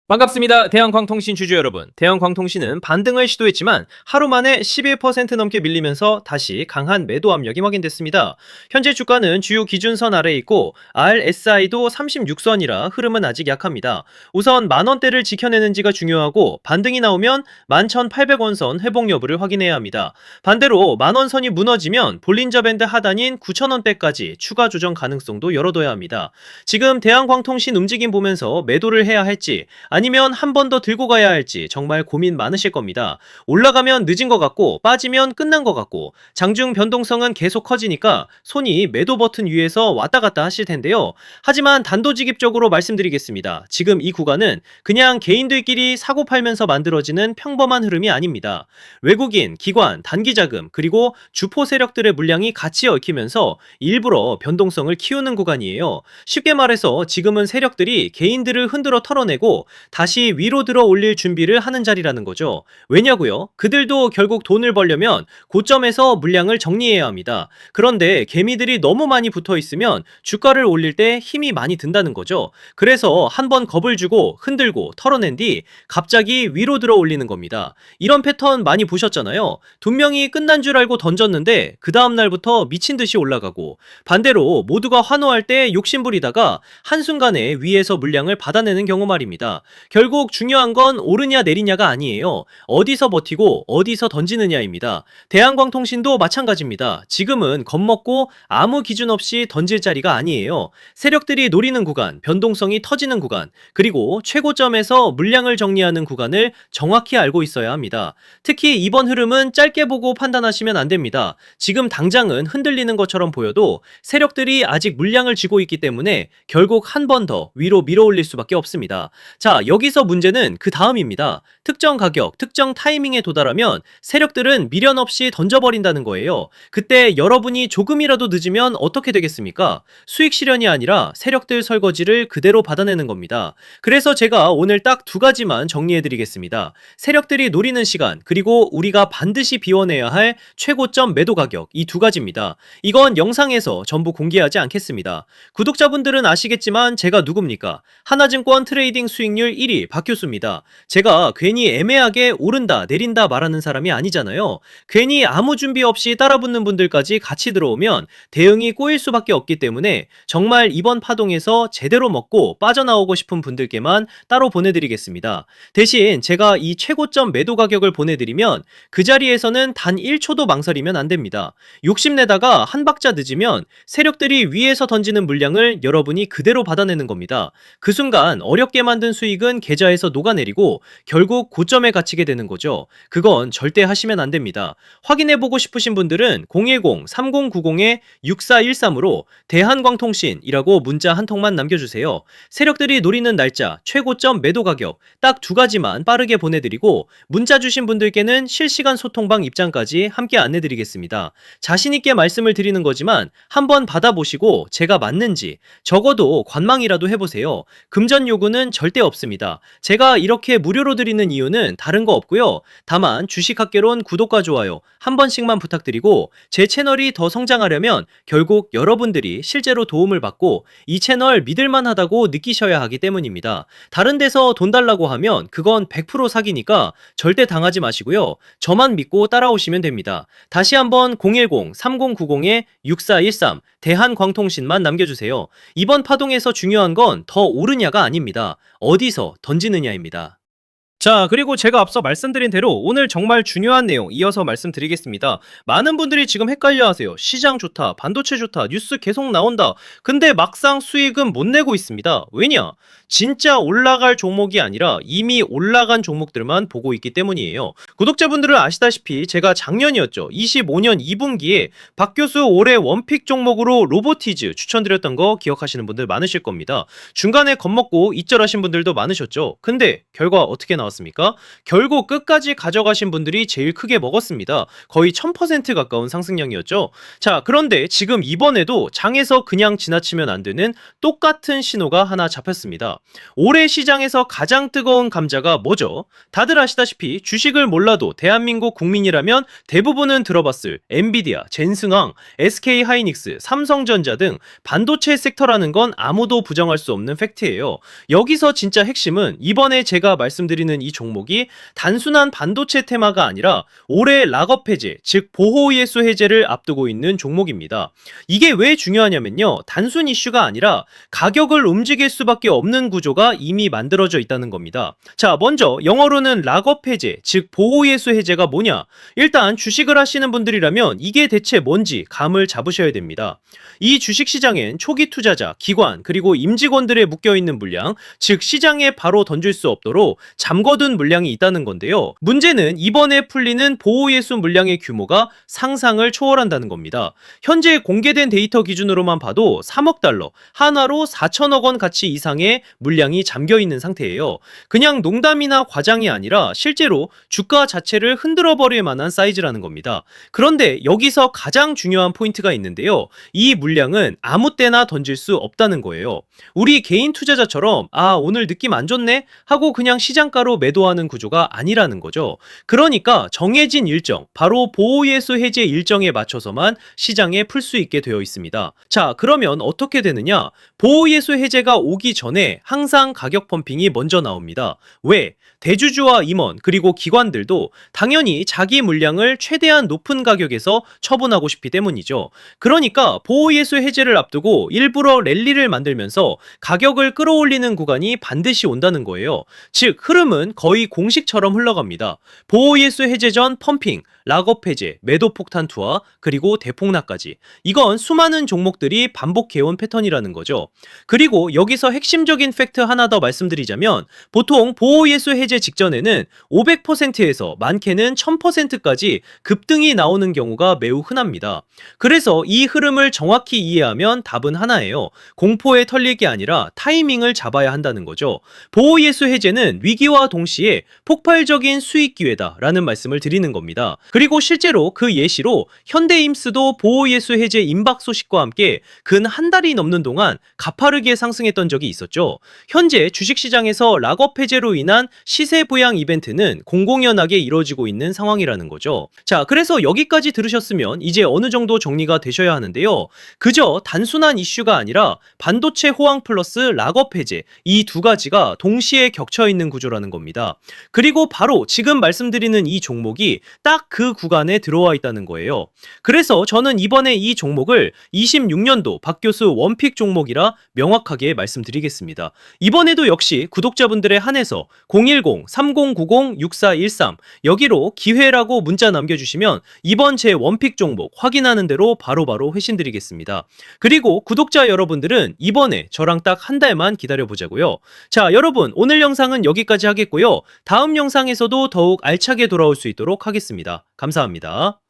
반갑습니다. 대한광통신 주주 여러분. 대한광통신은 반등을 시도했지만 하루 만에 11% 넘게 밀리면서 다시 강한 매도 압력이 확인됐습니다. 현재 주가는 주요 기준선 아래에 있고 RSI도 36선이라 흐름은 아직 약합니다. 우선 만원대를 지켜내는지가 중요하고 반등이 나오면 11,800원 선 회복 여부를 확인해야 합니다. 반대로 만원선이 무너지면 볼린저 밴드 하단인 9,000원대까지 추가 조정 가능성도 열어둬야 합니다. 지금 대한광통신 움직임 보면서 매도를 해야 할지 아니면 한 번 더 들고 가야 할지 정말 고민 많으실 겁니다. 올라가면 늦은 것 같고 빠지면 끝난 것 같고 장중 변동성은 계속 커지니까 손이 매도 버튼 위에서 왔다 갔다 하실 텐데요. 하지만 단도직입적으로 말씀드리겠습니다. 지금 이 구간은 그냥 개인들끼리 사고 팔면서 만들어지는 평범한 흐름이 아닙니다. 외국인, 기관, 단기자금 그리고 주포 세력들의 물량이 같이 얽히면서 일부러 변동성을 키우는 구간이에요. 쉽게 말해서 지금은 세력들이 개인들을 흔들어 털어내고 다시 위로 들어 올릴 준비를 하는 자리라는 거죠. 왜냐고요? 그들도 결국 돈을 벌려면 고점에서 물량을 정리해야 합니다. 그런데 개미들이 너무 많이 붙어 있으면 주가를 올릴 때 힘이 많이 든다는 거죠. 그래서 한번 겁을 주고 흔들고 털어낸 뒤 갑자기 위로 들어 올리는 겁니다. 이런 패턴 많이 보셨잖아요. 분명히 끝난 줄 알고 던졌는데 그 다음날부터 미친 듯이 올라가고 반대로 모두가 환호할 때 욕심부리다가 한순간에 위에서 물량을 받아내는 경우 말입니다. 결국 중요한 건 오르냐 내리냐가 아니에요. 어디서 버티고 어디서 던지느냐입니다. 대한광통신도 마찬가지입니다. 지금은 겁먹고 아무 기준 없이 던질 자리가 아니에요. 세력들이 노리는 구간, 변동성이 터지는 구간, 그리고 최고점에서 물량을 정리하는 구간을 정확히 알고 있어야 합니다. 특히 이번 흐름은 짧게 보고 판단하시면 안 됩니다. 지금 당장은 흔들리는 것처럼 보여도 세력들이 아직 물량을 쥐고 있기 때문에 결국 한 번 더 위로 밀어올릴 수밖에 없습니다. 자, 여기서 문제는 그 다음입니다. 특정 가격, 특정 타이밍에 도달하면 세력들은 미련 없이 던져버린다는 거예요. 그때 여러분이 조금이라도 늦으면 어떻게 되겠습니까? 수익 실현이 아니라 세력들 설거지를 그대로 받아내는 겁니다. 그래서 제가 오늘 딱 두 가지만 정리해드리겠습니다. 세력들이 노리는 시간, 그리고 우리가 반드시 비워내야 할 최고점 매도 가격, 이 두 가지입니다. 이건 영상에서 전부 공개하지 않겠습니다. 구독자분들은 아시겠지만 제가 누굽니까? 하나증권 트레이딩 수익률 1위 박교수입니다. 제가 괜히 애매하게 오른다 내린다 말하는 사람이 아니잖아요. 괜히 아무 준비 없이 따라붙는 분들까지 같이 들어오면 대응이 꼬일 수밖에 없기 때문에 정말 이번 파동에서 제대로 먹고 빠져나오고 싶은 분들께만 따로 보내드리겠습니다. 대신 제가 이 최고점 매도 가격을 보내드리면 그 자리에서는 단 1초도 망설이면 안 됩니다. 욕심내다가 한 박자 늦으면 세력들이 위에서 던지는 물량을 여러분이 그대로 받아내는 겁니다. 그 순간 어렵게 만든 수익은 계좌에서 녹아내리고 결국 고점에 갇히게 되는 거죠. 그건 절대 하시면 안 됩니다. 확인해보고 싶으신 분들은 010-3090-6413으로 대한광통신이라고 문자 한 통만 남겨주세요. 세력들이 노리는 날짜, 최고점 매도 가격 딱 두 가지만 빠르게 보내드리고 문자 주신 분들께는 실시간 소통방 입장까지 함께 안내드리겠습니다. 자신있게 말씀을 드리는 거지만 한번 받아보시고 제가 맞는지 적어도 관망이라도 해보세요. 금전 요구는 절대 없습니다. 제가 이렇게 무료로 드리는 이유는 다른 거 없고요. 다만 주식학개론 구독과 좋아요 한 번씩만 부탁드리고 제 채널이 더 성장하려면 결국 여러분들이 실제로 도움을 받고 이 채널 믿을만하다고 느끼셔야 하기 때문입니다. 다른 데서 돈 달라고 하면 그건 100% 사기니까 절대 당하지 마시고요. 저만 믿고 따라오시면 됩니다. 다시 한번 010-3090-6413 대한광통신만 남겨주세요. 이번 파동에서 중요한 건 더 오르냐가 아닙니다. 어디서 던지느냐입니다. 자, 그리고 제가 앞서 말씀드린 대로 오늘 정말 중요한 내용 이어서 말씀드리겠습니다. 많은 분들이 지금 헷갈려 하세요. 시장 좋다, 반도체 좋다, 뉴스 계속 나온다. 근데 막상 수익은 못 내고 있습니다. 왜냐? 진짜 올라갈 종목이 아니라 이미 올라간 종목들만 보고 있기 때문이에요. 구독자분들은 아시다시피 제가 작년이었죠. 25년 2분기에 박 교수 올해 원픽 종목으로 로보티즈 추천드렸던 거 기억하시는 분들 많으실 겁니다. 중간에 겁먹고 잊절하신 분들도 많으셨죠. 근데 결과 어떻게 나왔습니까? 나왔습니까? 결국 끝까지 가져가신 분들이 제일 크게 먹었습니다. 거의 1000% 가까운 상승량이었죠. 자, 그런데 지금 이번에도 장에서 그냥 지나치면 안 되는 똑같은 신호가 하나 잡혔습니다. 올해 시장에서 가장 뜨거운 감자가 뭐죠? 다들 아시다시피 주식을 몰라도 대한민국 국민이라면 대부분은 들어봤을 엔비디아, 젠승왕, SK하이닉스, 삼성전자 등 반도체 섹터라는 건 아무도 부정할 수 없는 팩트예요. 여기서 진짜 핵심은 이번에 제가 말씀드리는 이 종목이 단순한 반도체 테마가 아니라 올해 락업 해제, 즉 보호예수 해제를 앞두고 있는 종목입니다. 이게 왜 중요하냐면요. 단순 이슈가 아니라 가격을 움직일 수밖에 없는 구조가 이미 만들어져 있다는 겁니다. 자, 먼저 영어로는 락업 해제, 즉 보호예수 해제가 뭐냐? 일단 주식을 하시는 분들이라면 이게 대체 뭔지 감을 잡으셔야 됩니다. 이 주식시장엔 초기 투자자, 기관, 그리고 임직원들의 묶여있는 물량, 즉 시장에 바로 던질 수 없도록 잠궈둔 물량이 있다는 건데요. 문제는 이번에 풀리는 보호예수 물량의 규모가 상상을 초월한다는 겁니다. 현재 공개된 데이터 기준으로만 봐도 3억 달러, 한화로 4천억 원 가치 이상의 물량이 잠겨있는 상태예요. 그냥 농담이나 과장이 아니라 실제로 주가 자체를 흔들어버릴 만한 사이즈라는 겁니다. 그런데 여기서 가장 중요한 포인트가 있는데요. 이 물량은 아무 때나 던질 수 없다는 거예요. 우리 개인 투자자처럼 오늘 느낌 안 좋네 하고 그냥 시장가로 매도하는 구조가 아니라는 거죠. 그러니까 정해진 일정, 바로 보호예수 해제 일정에 맞춰서만 시장에 풀 수 있게 되어 있습니다. 자, 그러면 어떻게 되느냐? 보호예수 해제가 오기 전에 항상 가격 펌핑이 먼저 나옵니다. 왜? 대주주와 임원 그리고 기관들도 당연히 자기 물량을 최대한 높은 가격에서 처분하고 싶기 때문이죠. 그러니까 보호예수 해제를 앞두고 일부러 랠리를 만들면서 가격을 끌어올리는 구간이 반드시 온다는 거예요. 즉 흐름은 거의 공식처럼 흘러갑니다. 보호예수 해제 전 펌핑, 락업 해제, 매도 폭탄 투하, 그리고 대폭락까지. 이건 수많은 종목들이 반복해온 패턴이라는 거죠. 그리고 여기서 핵심적인 팩트 하나 더 말씀드리자면 보통 보호예수 해제 직전에는 500%에서 많게는 1000%까지 급등이 나오는 경우가 매우 흔합니다. 그래서 이 흐름을 정확히 이해하면 답은 하나예요. 공포에 털리기 아니라 타이밍을 잡아야 한다는 거죠. 보호예수 해제는 위기와 동시에 폭발적인 수익 기회다라는 말씀을 드리는 겁니다. 그리고 실제로 그 예시로 현대임스도 보호예수 해제 임박 소식과 함께 근 한 달이 넘는 동안 가파르게 상승했던 적이 있었죠. 현재 주식시장에서 락업 해제로 인한 시세 부양 이벤트는 공공연하게 이루어지고 있는 상황이라는 거죠. 자, 그래서 여기까지 들으셨으면 이제 어느 정도 정리가 되셔야 하는데요. 그저 단순한 이슈가 아니라 반도체 호황 플러스 락업 해제, 이 두 가지가 동시에 겹쳐 있는 구조라는 겁니다. 그리고 바로 지금 말씀드리는 이 종목이 딱 그 구간에 들어와 있다는 거예요. 그래서 저는 이번에 이 종목을 26년도 박 교수 원픽 종목이라 명확하게 말씀드리겠습니다. 이번에도 역시 구독자분들의 한해서 010-3090-6413 여기로 기회라고 문자 남겨주시면 이번 제 원픽 종목 확인하는 대로 바로바로 회신드리겠습니다. 그리고 구독자 여러분들은 이번에 저랑 딱 한 달만 기다려보자고요. 자, 여러분 오늘 영상은 여기까지 하겠고요. 다음 영상에서도 더욱 알차게 돌아올 수 있도록 하겠습니다. 감사합니다.